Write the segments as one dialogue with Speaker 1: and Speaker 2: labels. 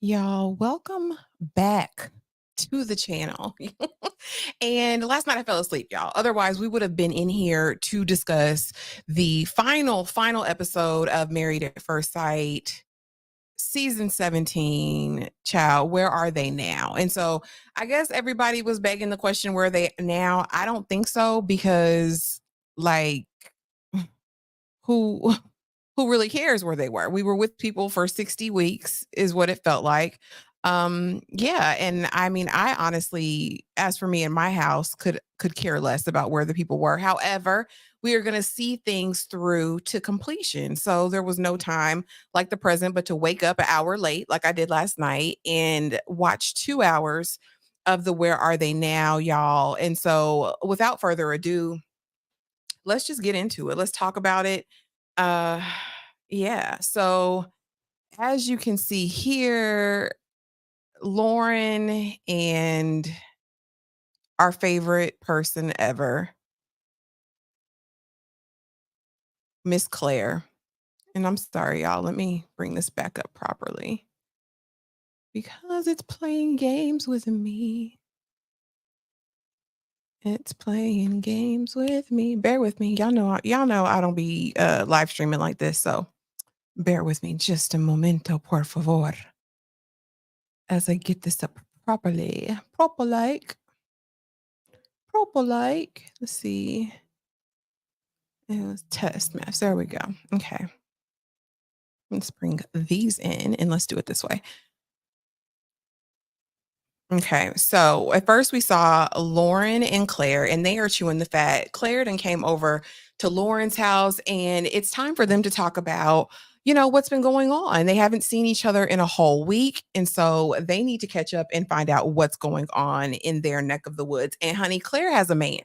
Speaker 1: Y'all, welcome back to the channel. And last night I fell asleep, y'all. Otherwise, we would have been in here to discuss the final episode of Married at First Sight, season 17. Child, where are they now? And so I guess everybody was begging the question, where are they now? I don't think so, because like who who really cares where they were? We were with people for 60 weeks is what it felt like. Yeah, and I mean, I honestly, as for me in my house, could care less about where the people were. However, we are going to see things through to completion. So there was no time like the present but to wake up an hour late like I did last night and watch 2 hours of the Where Are They Now, y'all. And so without further ado, let's just get into it. Let's talk about it. Uh yeah. So as you can see here, Lauren and our favorite person ever, Miss Claire. And I'm sorry, y'all. Let me bring this back up properly because it's playing games with me. It's playing games with me. Bear with me. Y'all know I don't be live streaming like this, so bear with me just a momento, por favor, as I get this up properly. Proper like. Let's see. It was test maps. There we go. Okay. Let's bring these in and let's do it this way. Okay, so at first we saw Lauren and Claire, and they are chewing the fat. Claire then came over to Lauren's house, and it's time for them to talk about, what's been going on. They haven't seen each other in a whole week, and so they need to catch up and find out what's going on in their neck of the woods. And honey, Claire has a man.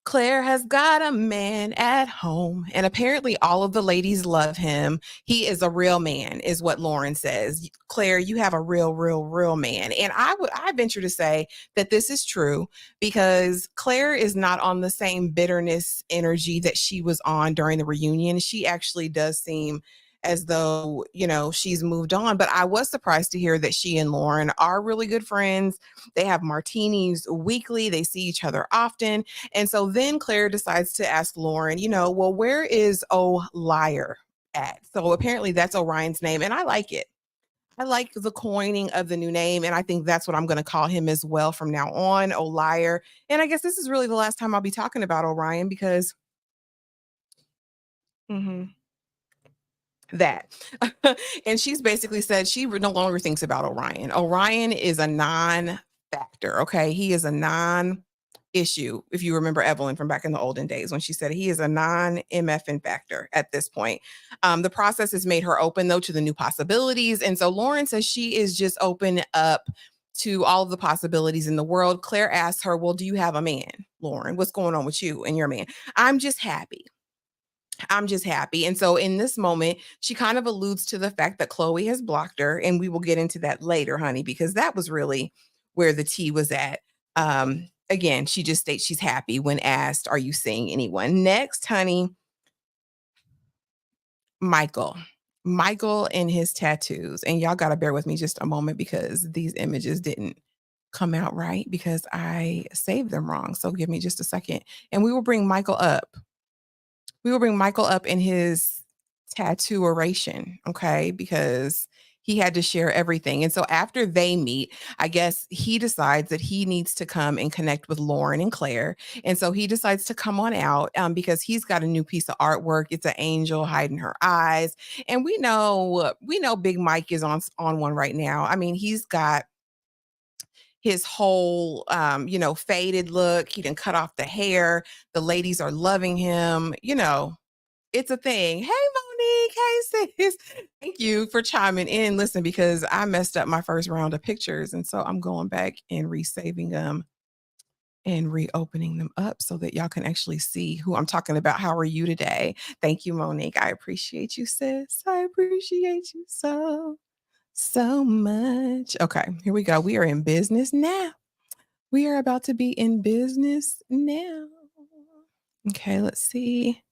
Speaker 1: Claire has got a man at home, and apparently all of the ladies love him. He is a real man, is what Lauren says. Claire, you have a real man. And I venture to say that this is true because Claire is not on the same bitterness energy that she was on during the reunion. She actually does seem as though, she's moved on. But I was surprised to hear that she and Lauren are really good friends. They have martinis weekly, they see each other often. And so then Claire decides to ask Lauren, well, where is O Liar at? So apparently that's Orion's name, and I like it. I like the coining of the new name, and I think that's what I'm going to call him as well from now on, O Liar. And I guess this is really the last time I'll be talking about Orion because mhm, that. And she's basically said she no longer thinks about Orion. Orion is a non-factor. Okay. He is a non-issue. If you remember Evelyn from back in the olden days when she said he is a non-MFN factor at this point. The process has made her open though to the new possibilities. And so Lauren says she is just open up to all of the possibilities in the world. Claire asks her, well, do you have a man, Lauren? What's going on with you and your man? I'm just happy. I'm just happy. And so in this moment, she kind of alludes to the fact that Chloe has blocked her. And we will get into that later, honey, because that was really where the tea was at. Again, she just states she's happy when asked, are you seeing anyone? Next, honey, Michael. Michael and his tattoos. And y'all got to bear with me just a moment because these images didn't come out right because I saved them wrong. So give me just a second. And we will bring Michael up. We will bring Michael up in his tattoo oration, okay? Because he had to share everything. And so after they meet, I guess he decides that he needs to come and connect with Lauren and Claire. And so he decides to come on out because he's got a new piece of artwork. It's an angel hiding her eyes. And we know Big Mike is on one right now. I mean, he's got his whole faded look. He didn't cut off the hair. The ladies are loving him, it's a thing. Hey, Monique. Hey, sis. Thank you for chiming in. Listen, because I messed up my first round of pictures. And so I'm going back and resaving them and reopening them up so that y'all can actually see who I'm talking about. How are you today? Thank you, Monique. I appreciate you, sis. I appreciate you so much. Okay, here we go. We are in business now. We are about to be in business now. Okay, let's see.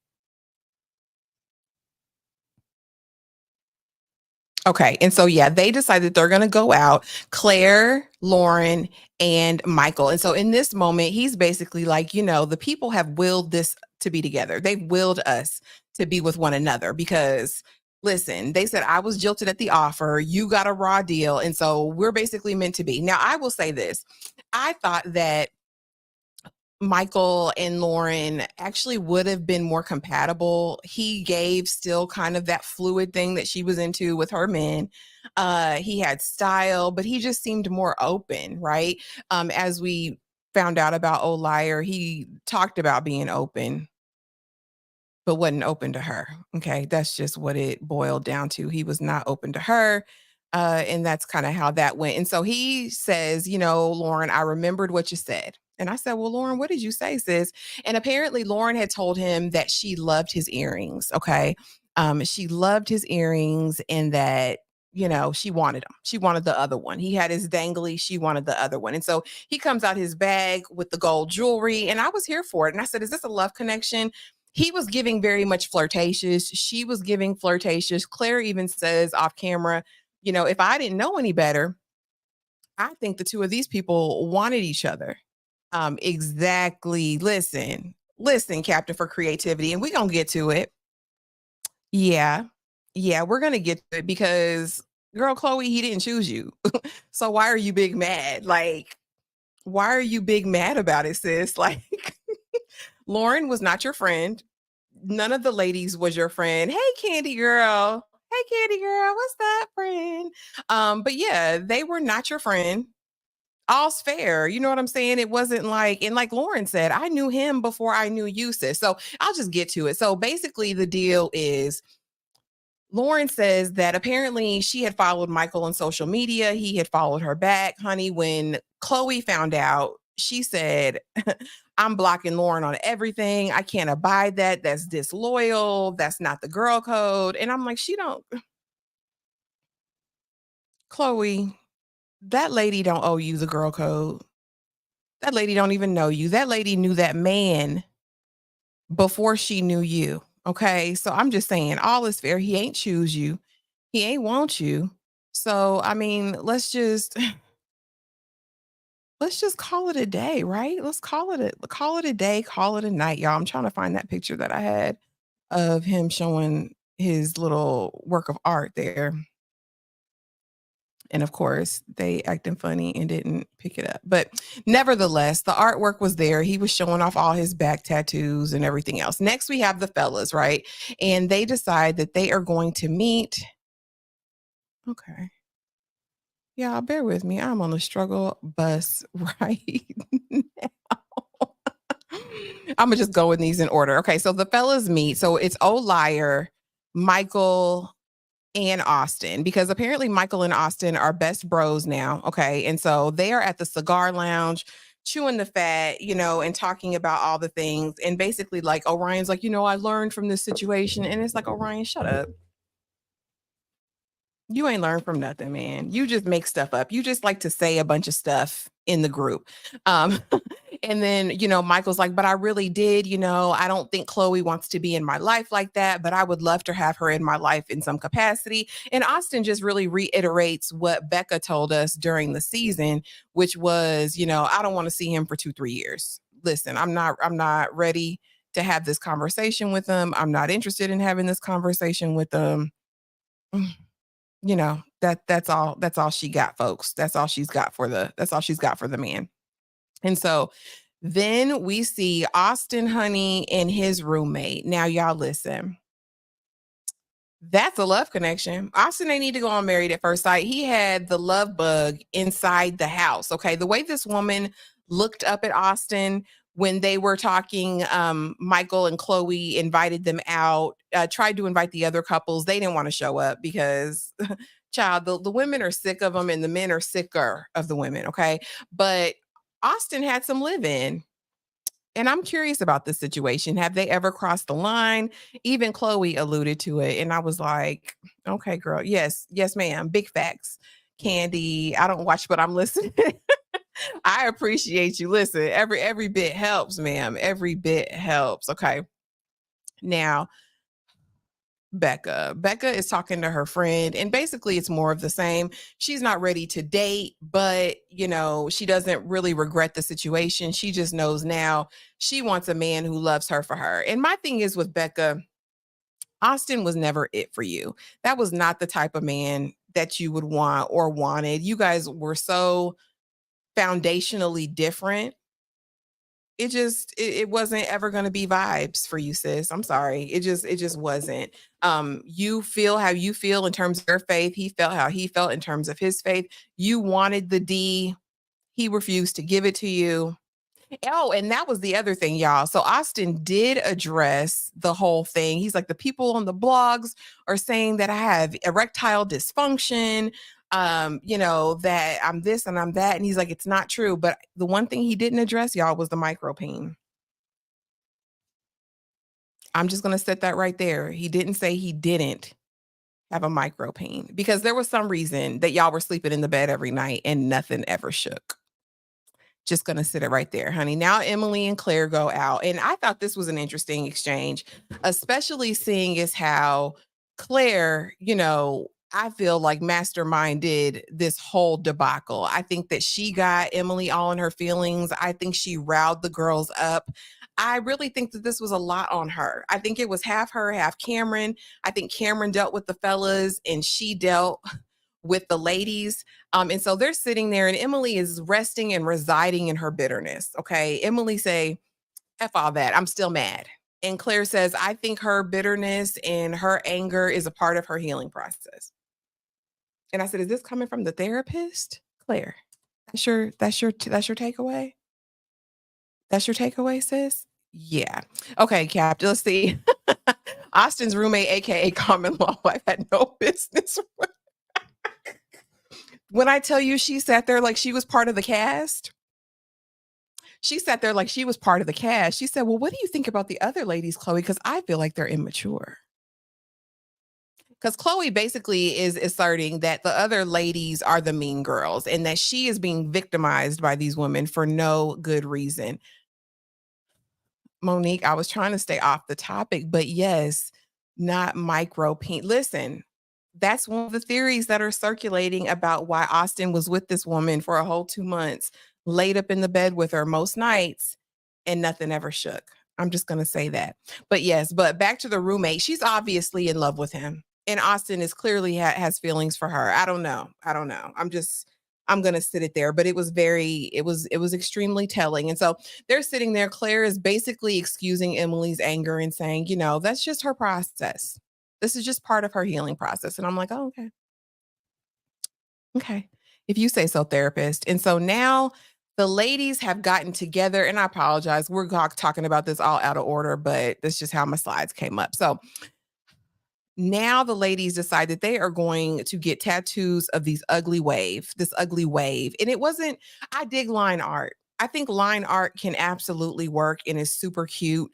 Speaker 1: Okay. And so, yeah, they decided they're going to go out, Claire, Lauren, and Michael. And so, in this moment, he's basically like, the people have willed this to be together. They've willed us to be with one another because, listen, they said, I was jilted at the offer. You got a raw deal. And so, we're basically meant to be. Now, I will say this. I thought that Michael and Lauren actually would have been more compatible. He gave still kind of that fluid thing that she was into with her men. He had style, but he just seemed more open, right? As we found out about Old Liar, he talked about being open, but wasn't open to her. Okay. That's just what it boiled down to. He was not open to her. And that's kind of how that went. And so he says, Lauren, I remembered what you said. And I said, well, Lauren, what did you say, sis? And apparently Lauren had told him that she loved his earrings. Okay. She loved his earrings and that, she wanted them. She wanted the other one. He had his dangly. She wanted the other one. And so he comes out his bag with the gold jewelry. And I was here for it. And I said, is this a love connection? He was giving very much flirtatious. She was giving flirtatious. Claire even says off camera, if I didn't know any better, I think the two of these people wanted each other. Exactly. Listen, Captain for creativity, and we're going to get to it. Yeah. Yeah, we're going to get to it because, girl, Chloe, he didn't choose you. So why are you big mad? Like, why are you big mad about it, sis? Like, Lauren was not your friend. None of the ladies was your friend. Hey, Candy girl. Hey, Candy girl. What's that, friend? But yeah, they were not your friend. All's fair. You know what I'm saying? It wasn't like, and like Lauren said, I knew him before I knew you, sis. So I'll just get to it. So basically, the deal is Lauren says that apparently she had followed Michael on social media. He had followed her back. Honey, when Chloe found out, she said, I'm blocking Lauren on everything. I can't abide that. That's disloyal. That's not the girl code. And I'm like, Chloe, that lady don't owe you the girl code. That lady don't even know you. That lady knew that man before she knew you. Okay. So I'm just saying, all is fair. He ain't choose you. He ain't want you. So I mean, let's just call it a day, right? Let's call it a day, call it a night, y'all. I'm trying to find that picture that I had of him showing his little work of art there. And of course, they acting funny and didn't pick it up. But nevertheless, the artwork was there. He was showing off all his back tattoos and everything else. Next, we have the fellas, right? And they decide that they are going to meet. Okay. Yeah, bear with me. I'm on the struggle bus right now. I'm gonna just go in these in order. Okay, so the fellas meet. So it's Liar, Michael, and Austin, because apparently Michael and Austin are best bros now. Okay. And so they are at the cigar lounge, chewing the fat, and talking about all the things. And basically, like, Orion's like, I learned from this situation. And it's like, Orion, shut up. You ain't learned from nothing, man. You just make stuff up. You just like to say a bunch of stuff in the group. Um, and then, Michael's like, but I really did, I don't think Chloe wants to be in my life like that, but I would love to have her in my life in some capacity. And Austin just really reiterates what Becca told us during the season, which was, I don't want to see him for 2-3 years. Listen, I'm not ready to have this conversation with him. I'm not interested in having this conversation with him. That's all she got, folks. That's all she's got for the man. And so then we see Austin, honey, and his roommate. Now y'all listen. That's a love connection. Austin ain't need to go on Married at First Sight. He had the love bug inside the house. Okay. The way this woman looked up at Austin when they were talking, Michael and Chloe invited them out, tried to invite the other couples. They didn't want to show up because, child, the women are sick of them and the men are sicker of the women. Okay. But Austin had some live in. And I'm curious about this situation. Have they ever crossed the line? Even Chloe alluded to it. And I was like, okay, girl. Yes, yes, ma'am. Big facts. Candy. I don't watch, but I'm listening. I appreciate you. Listen, every bit helps, ma'am. Every bit helps. Okay. Now, Becca. Becca is talking to her friend, and basically it's more of the same. She's not ready to date, but she doesn't really regret the situation. She just knows now she wants a man who loves her for her. And my thing is with Becca, Austin was never it for you. That was not the type of man that you would want or wanted. You guys were so foundationally different. It wasn't ever going to be vibes for you, sis. I'm sorry. It just wasn't. You feel how you feel in terms of your faith. He felt how he felt in terms of his faith. You wanted the D. He refused to give it to you. Oh, and that was the other thing, y'all. So Austin did address the whole thing. He's like, the people on the blogs are saying that I have erectile dysfunction, that I'm this and I'm that. And he's like, it's not true. But the one thing he didn't address, y'all, was the micro pain. I'm just gonna set that right there. He didn't say he didn't have a micro pain because there was some reason that y'all were sleeping in the bed every night and nothing ever shook. Just going to sit it right there, honey. Now Emily and Claire go out. And I thought this was an interesting exchange, especially seeing as how Claire, I feel like masterminded this whole debacle. I think that she got Emily all in her feelings. I think she riled the girls up. I really think that this was a lot on her. I think it was half her, half Cameron. I think Cameron dealt with the fellas and she dealt with the ladies. And so they're sitting there and Emily is resting and residing in her bitterness. Okay. Emily say, F all that. I'm still mad. And Claire says, I think her bitterness and her anger is a part of her healing process. And I said, is this coming from the therapist? Claire, that's your takeaway? That's your takeaway, sis? Yeah. Okay, Cap, let's see. Austin's roommate, aka common law wife, had no business. When I tell you she sat there like she was part of the cast, she sat there like she was part of the cast. She said, well, what do you think about the other ladies, Chloe? Because I feel like they're immature. Because Chloe basically is asserting that the other ladies are the mean girls and that she is being victimized by these women for no good reason. Monique, I was trying to stay off the topic, but yes, not micro peen. Listen, that's one of the theories that are circulating about why Austin was with this woman for a whole 2 months, laid up in the bed with her most nights, and nothing ever shook. I'm just going to say that. But yes, but back to the roommate. She's obviously in love with him. And Austin is clearly has feelings for her. I don't know. I'm going to sit it there, but it was extremely telling. And so they're sitting there. Claire is basically excusing Emily's anger and saying, that's just her process. This is just part of her healing process. And I'm like, oh, okay. Okay. If you say so, therapist. And so now the ladies have gotten together, and I apologize. We're talking about this all out of order, but that's just how my slides came up. So now the ladies decide that they are going to get tattoos of this ugly wave. And it wasn't, I dig line art. I think line art can absolutely work and is super cute.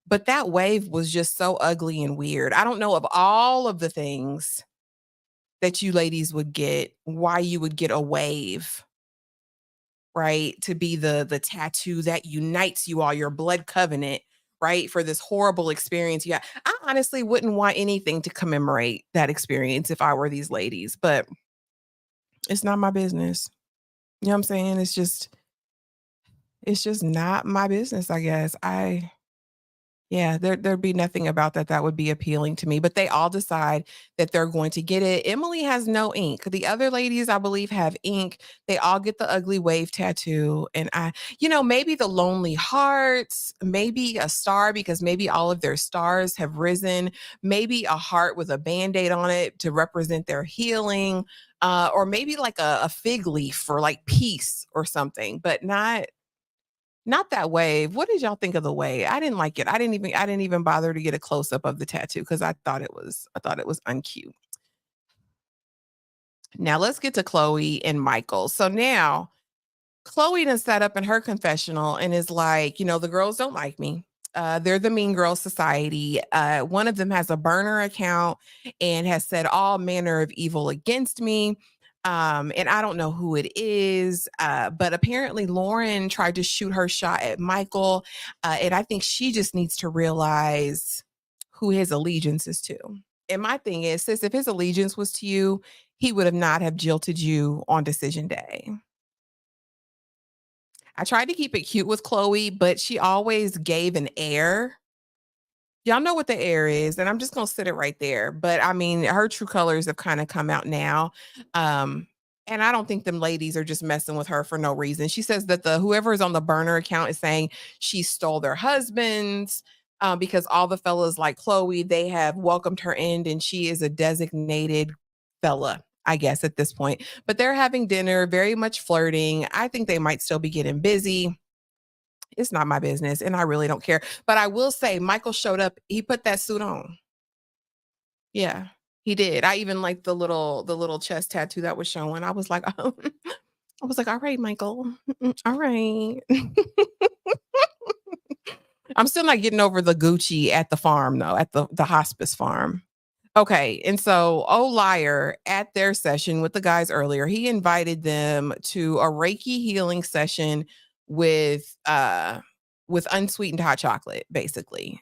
Speaker 1: But that wave was just so ugly and weird. I don't know, of all of the things that you ladies would get, why you would get a wave, right? To be the tattoo that unites you all, your blood covenant, right? For this horrible experience. Yeah. I honestly wouldn't want anything to commemorate that experience if I were these ladies, but it's not my business. You know what I'm saying? It's just not my business, I guess. Yeah, there'd be nothing about that would be appealing to me, but they all decide that they're going to get it. Emily has no ink. The other ladies, I believe, have ink. They all get the ugly wave tattoo. And maybe the lonely hearts, maybe a star because maybe all of their stars have risen, maybe a heart with a band-aid on it to represent their healing, or maybe like a fig leaf for like peace or something, but not that wave. What did y'all think of the wave? I didn't like it. I didn't even bother to get a close up of the tattoo because I thought it was uncute. Now let's get to Chloe and Michael. So now Chloe done sat up in her confessional and is like, the girls don't like me. They're the mean girl society. One of them has a burner account and has said all manner of evil against me. And I don't know who it is, but apparently Lauren tried to shoot her shot at Michael. And I think she just needs to realize who his allegiance is to. And my thing is, sis, if his allegiance was to you, he would have not have jilted you on decision day. I tried to keep it cute with Chloe, but she always gave an air. Y'all know what the air is, and I'm just gonna sit it right there. But I mean, her true colors have kind of come out now. Um, and I don't think them ladies are just messing with her for no reason. She says that the whoever is on the burner account is saying she stole their husbands, because all the fellas like Chloe, they have welcomed her in, and she is a designated fella, I guess, at this point. But they're having dinner, very much flirting. I think they might still be getting busy. It's not my business, and I really don't care. But I will say Michael showed up, he put that suit on. Yeah, he did. I even liked the little chest tattoo that was showing. I was like, "Oh." I was like, "All right, Michael. All right." I'm still not getting over the Gucci at the farm though, at the hospice farm. Okay, and so Liar at their session with the guys earlier, he invited them to a Reiki healing session with with unsweetened hot chocolate, basically.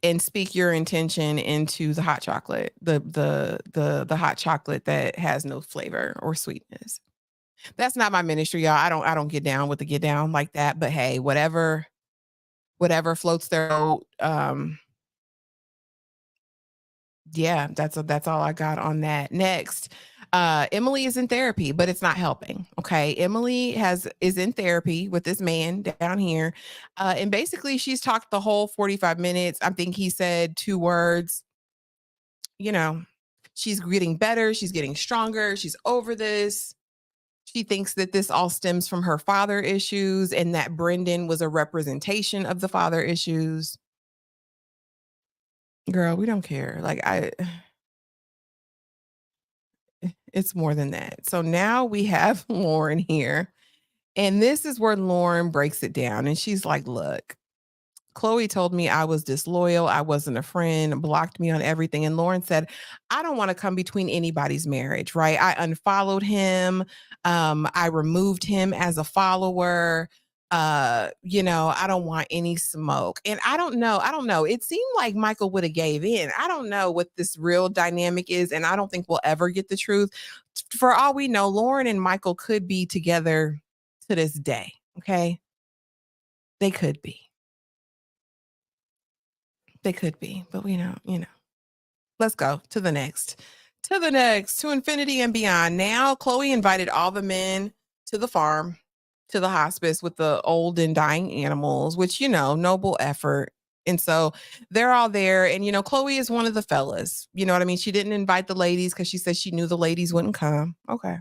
Speaker 1: And speak your intention into the hot chocolate, the hot chocolate that has no flavor or sweetness. That's not my ministry, y'all. I don't get down with the get down like that, but hey, whatever floats their boat. Yeah, that's all I got on that. Next, Emily is in therapy, but it's not helping. Okay, Emily has is in therapy with this man down here, and basically she's talked the whole 45 minutes. I think he said two words. You know, she's getting better. She's getting stronger. She's over this. She thinks that this all stems from her father issues, and that Brendan was a representation of the father issues. Girl, we don't care. Like it's more than that. So now we have Lauren here. And this is where Lauren breaks it down. And she's like, look, Chloe told me I was disloyal. I wasn't a friend, blocked me on everything. And Lauren said, I don't want to come between anybody's marriage, right? I unfollowed him. I removed him as a follower. I don't want any smoke. And I don't know. It seemed like Michael would have gave in. I don't know what this real dynamic is, and I don't think we'll ever get the truth. For all we know, Lauren and Michael could be together to this day. Okay. They could be. They could be, but let's go to the next, to infinity and beyond. Now, Chloe invited all the men to the farm, to the hospice with the old and dying animals, which, noble effort. And so they're all there. And, Chloe is one of the fellas. You know what I mean? She didn't invite the ladies because she said she knew the ladies wouldn't come. Okay.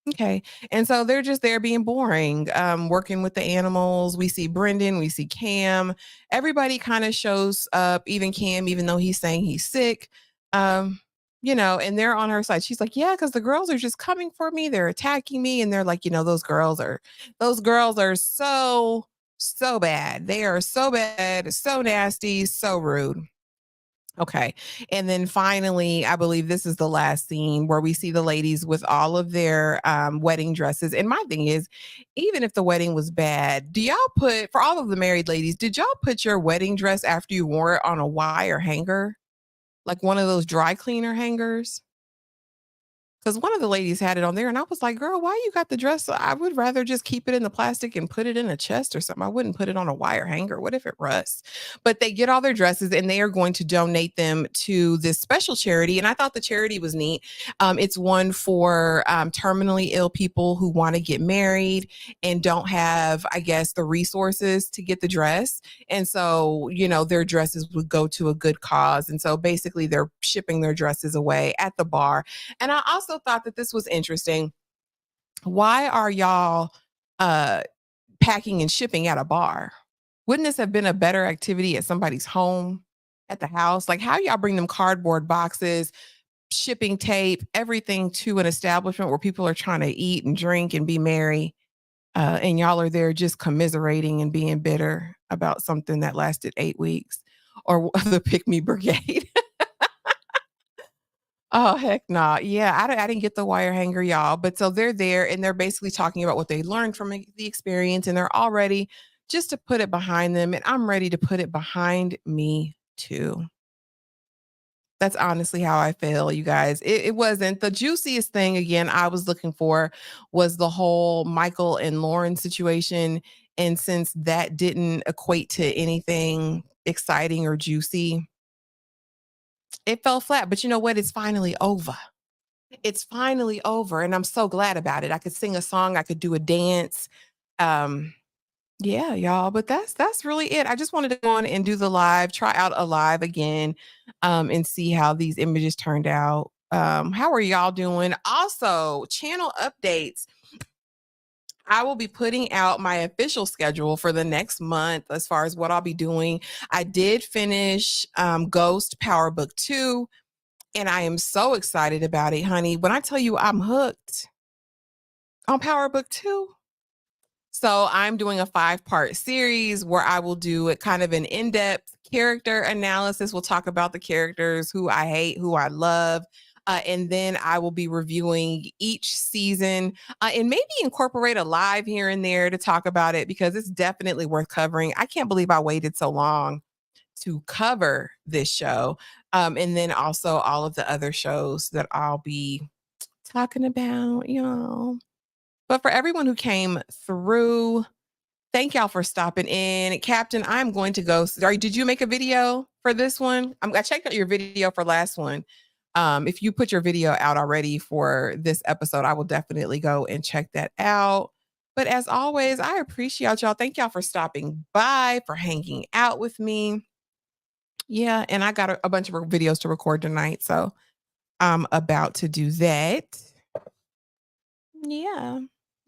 Speaker 1: Okay. And so they're just there being boring, working with the animals. We see Brendan, we see Cam. Everybody kind of shows up, even Cam, even though he's saying he's sick. And they're on her side. She's like, yeah, because the girls are just coming for me. They're attacking me. And they're like, those girls are so, so bad. They are so bad, so nasty, so rude. Okay. And then finally, I believe this is the last scene where we see the ladies with all of their wedding dresses. And my thing is, even if the wedding was bad, do y'all put, for all of the married ladies, did y'all put your wedding dress after you wore it on a wire hanger? Like one of those dry cleaner hangers? Because one of the ladies had it on there, and I was like, girl, why you got the dress? I would rather just keep it in the plastic and put it in a chest or something. I wouldn't put it on a wire hanger. What if it rusts? But they get all their dresses and they are going to donate them to this special charity. And I thought the charity was neat. It's one for terminally ill people who want to get married and don't have, I guess, the resources to get the dress. And so, their dresses would go to a good cause. And so basically, they're shipping their dresses away at the bar. And I also thought that this was interesting. Why are y'all uh packing and shipping at a bar? Wouldn't this have been a better activity at somebody's home, at the house? Like how y'all bring them cardboard boxes, shipping tape, everything to an establishment where people are trying to eat and drink and be merry, and y'all are there just commiserating and being bitter about something that lasted 8 weeks, or the pick me brigade. Oh, heck nah. Yeah, I didn't get the wire hanger, y'all. But so they're there and they're basically talking about what they learned from the experience, and they're all ready just to put it behind them. And I'm ready to put it behind me too. That's honestly how I feel, you guys. It wasn't the juiciest thing again I was looking for was the whole Michael and Lauren situation. And since that didn't equate to anything exciting or juicy, it fell flat. But you know what? It's finally over. It's finally over. And I'm so glad about it. I could sing a song, I could do a dance. Um, Yeah, y'all, but that's really it. I just wanted to go on and do the live, try out a live again, and see how these images turned out. How are y'all doing? Also, channel updates. I will be putting out my official schedule for the next month as far as what I'll be doing. I did finish Ghost Power Book 2, and I am so excited about it, honey. When I tell you I'm hooked on Power Book 2, so I'm doing a 5-part series where I will do a kind of an in-depth character analysis. We'll talk about the characters, who I hate, who I love. And then I will be reviewing each season and maybe incorporate a live here and there to talk about it because it's definitely worth covering. I can't believe I waited so long to cover this show. And then also all of the other shows that I'll be talking about, you know. But for everyone who came through, thank y'all for stopping in. Captain, I'm going to go. Sorry, did you make a video for this one? I checked out your video for last one. If you put your video out already for this episode, I will definitely go and check that out. But as always, I appreciate y'all. Thank y'all for stopping by, for hanging out with me. Yeah, and I got a bunch of videos to record tonight, so I'm about to do that. Yeah.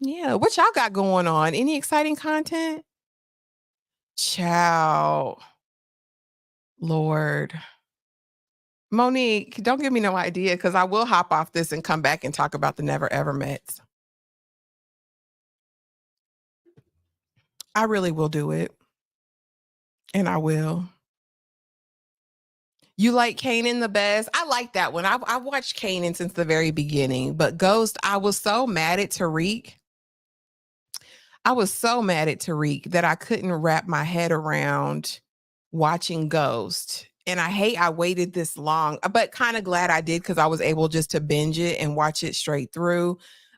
Speaker 1: Yeah. What y'all got going on? Any exciting content? Ciao. Lord. Monique, don't give me no idea because I will hop off this and come back and talk about the Never Ever Mets. I really will do it. And I will. You like Kanan the best? I like that one. I watched Kanan since the very beginning, but Ghost, I was so mad at Tariq. I was so mad at Tariq that I couldn't wrap my head around watching Ghost. And I hate I waited this long, but kind of glad I did because I was able just to binge it and watch it straight through.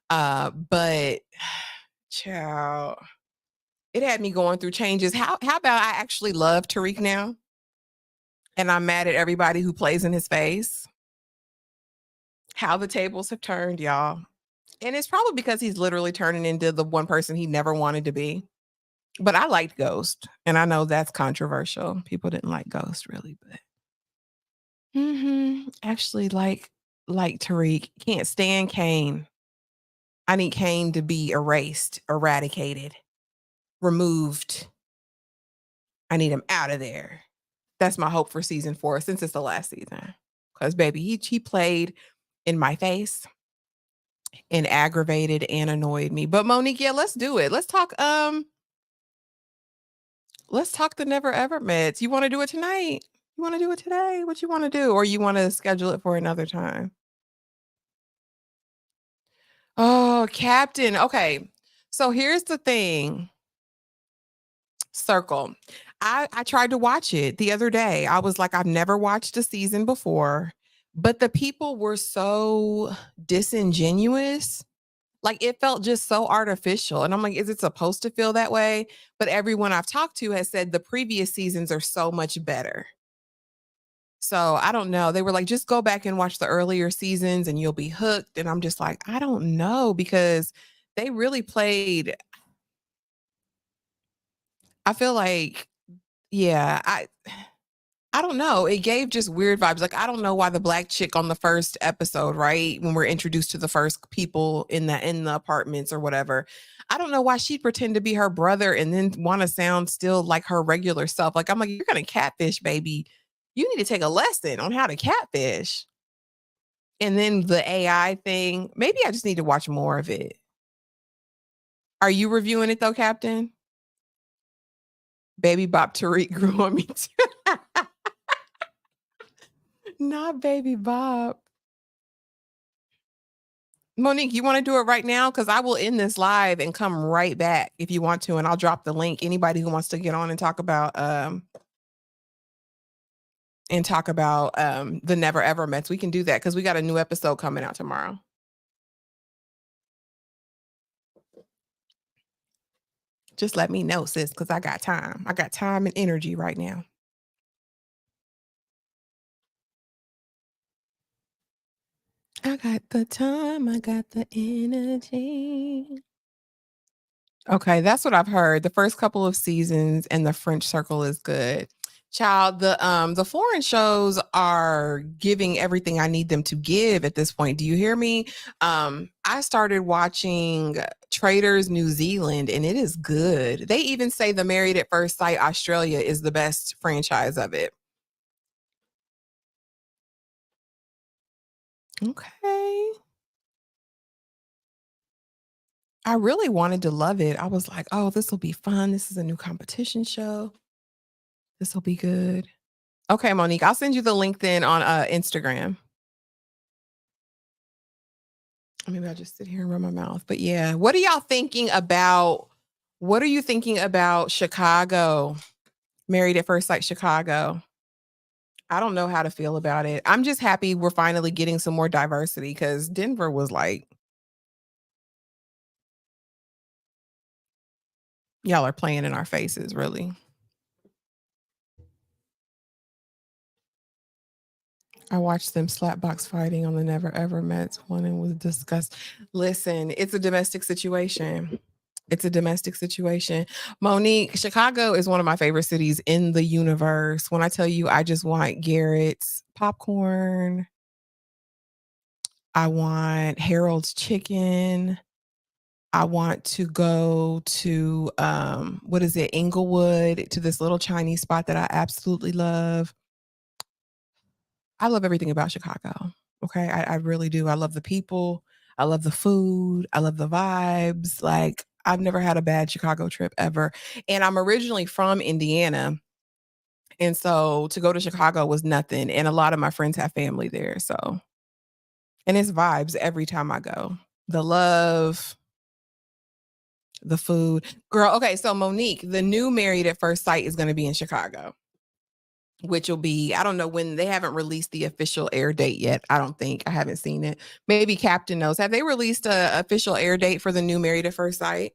Speaker 1: But child, it had me going through changes. How about I actually love Tariq now? And I'm mad at everybody who plays in his face. How the tables have turned, y'all. And it's probably because he's literally turning into the one person he never wanted to be. But I liked Ghost, and I know that's controversial. People didn't like Ghost really, but actually like Tariq. Can't stand Kane. I need Kane to be erased, eradicated, removed. I need him out of there. That's my hope for season 4 since it's the last season. Cuz baby, he played in my face and aggravated and annoyed me. But Monique, yeah, let's do it. Let's talk the Never Ever Meds. You wanna do it tonight? You wanna do it today? What you wanna do? Or you wanna schedule it for another time? Oh, Captain. Okay. So here's the thing. Circle. I tried to watch it the other day. I was like, I've never watched a season before, but the people were so disingenuous. Like it felt just so artificial. And I'm like, is it supposed to feel that way? But everyone I've talked to has said the previous seasons are so much better. So I don't know. They were like, just go back and watch the earlier seasons and you'll be hooked. And I'm just like, I don't know because they really played. I feel like, yeah, I don't know. It gave just weird vibes. Like I don't know why the black chick on the first episode, right? When we're introduced to the first people in the apartments or whatever. I don't know why she'd pretend to be her brother and then want to sound still like her regular self. Like I'm like, you're gonna catfish, baby. You need to take a lesson on how to catfish. And then the AI thing, maybe I just need to watch more of it. Are you reviewing it though, Captain? Baby Bop Tariq grew on me too. Not Baby Bop. Monique, you want to do it right now? Because I will end this live and come right back if you want to, and I'll drop the link. Anybody who wants to get on and talk about the Never Ever Mets, we can do that because we got a new episode coming out tomorrow. Just let me know, sis, because I got time. I got time and energy right now. I got the time. I got the energy. Okay, that's what I've heard. The first couple of seasons and the French Circle is good. Child, the foreign shows are giving everything I need them to give at this point. Do you hear me? I started watching Traders New Zealand and it is good. They even say the Married at First Sight Australia is the best franchise of it. Okay. I really wanted to love it. I was like, "Oh, this will be fun. This is a new competition show. This will be good." Okay, Monique, I'll send you the link then on Instagram. Maybe I'll just sit here and run my mouth. But yeah, what are y'all thinking about? What are you thinking about Chicago? Married at First Sight Chicago. I don't know how to feel about it. I'm just happy we're finally getting some more diversity because Denver was like, y'all are playing in our faces, really. I watched them slap box fighting on the Never Ever Mets one and was disgusted. Listen, it's a domestic situation. It's a domestic situation. Monique, Chicago is one of my favorite cities in the universe. When I tell you, I just want Garrett's popcorn. I want Harold's chicken. I want to go to what is it, Inglewood, to this little Chinese spot that I absolutely love. I love everything about Chicago. Okay. I really do. I love the people. I love the food. I love the vibes. Like, I've never had a bad Chicago trip ever. And I'm originally from Indiana. And so to go to Chicago was nothing. And a lot of my friends have family there. So, and it's vibes every time I go. The love, the food. Girl, okay. So, Monique, the new Married at First Sight is going to be in Chicago, which will be, I don't know when. They haven't released the official air date yet. I don't think. I haven't seen it. Maybe Captain knows. Have they released a official air date for the new Married at First Sight?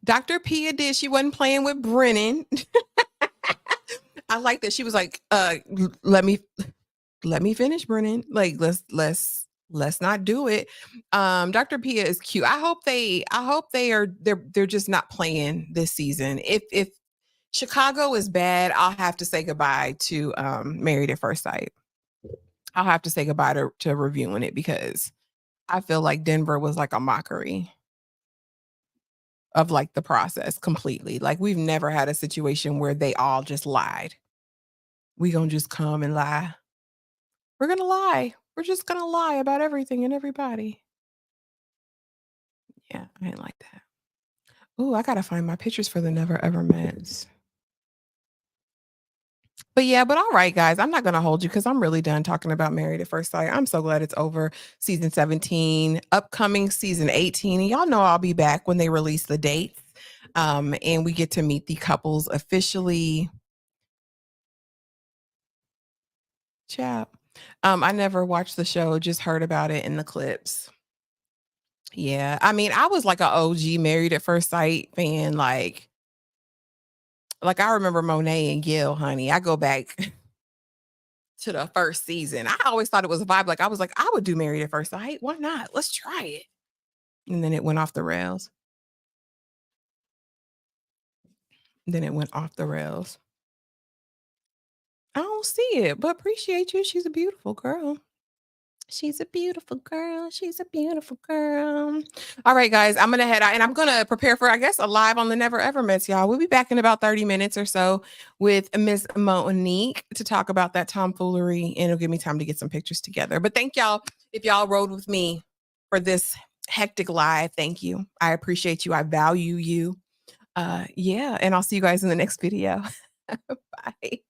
Speaker 1: Dr. Pia did. She wasn't playing with Brennan. I like that. She was like, let me finish, Brennan. Like, let's not do it. Dr. Pia is cute. I hope they're just not playing this season. If Chicago is bad, I'll have to say goodbye to Married at First Sight. I'll have to say goodbye to reviewing it because I feel like Denver was like a mockery of like the process completely. Like, we've never had a situation where they all just lied. We gonna just come and lie. We're gonna lie. We're just gonna lie about everything and everybody. Yeah, I didn't like that. Oh, I gotta find my pictures for the Never Ever Mets. But yeah, but all right, guys, I'm not gonna hold you because I'm really done talking about Married at First Sight. I'm so glad it's over. Season 17, upcoming season 18, and y'all know I'll be back when they release the dates. And we get to meet the couples officially. Chat. I never watched the show, just heard about it in the clips. Yeah, I mean, I was like a OG Married at First Sight fan. Like I remember Monet and Gil, honey. I go back to the first season. I always thought it was a vibe. Like I was like, I would do Married at First Sight. Why not? Let's try it. And then it went off the rails. Then it went off the rails. I don't see it, but appreciate you. She's a beautiful girl. She's a beautiful girl. She's a beautiful girl. All right, guys, I'm gonna head out and I'm gonna prepare for, I guess, a live on the Never Ever Mets, y'all. We'll be back in about 30 minutes or so with Miss Monique to talk about that tomfoolery, and it'll give me time to get some pictures together. But thank y'all if y'all rode with me for this hectic live. Thank you. I appreciate you. I value you. Yeah, and I'll see you guys in the next video. Bye.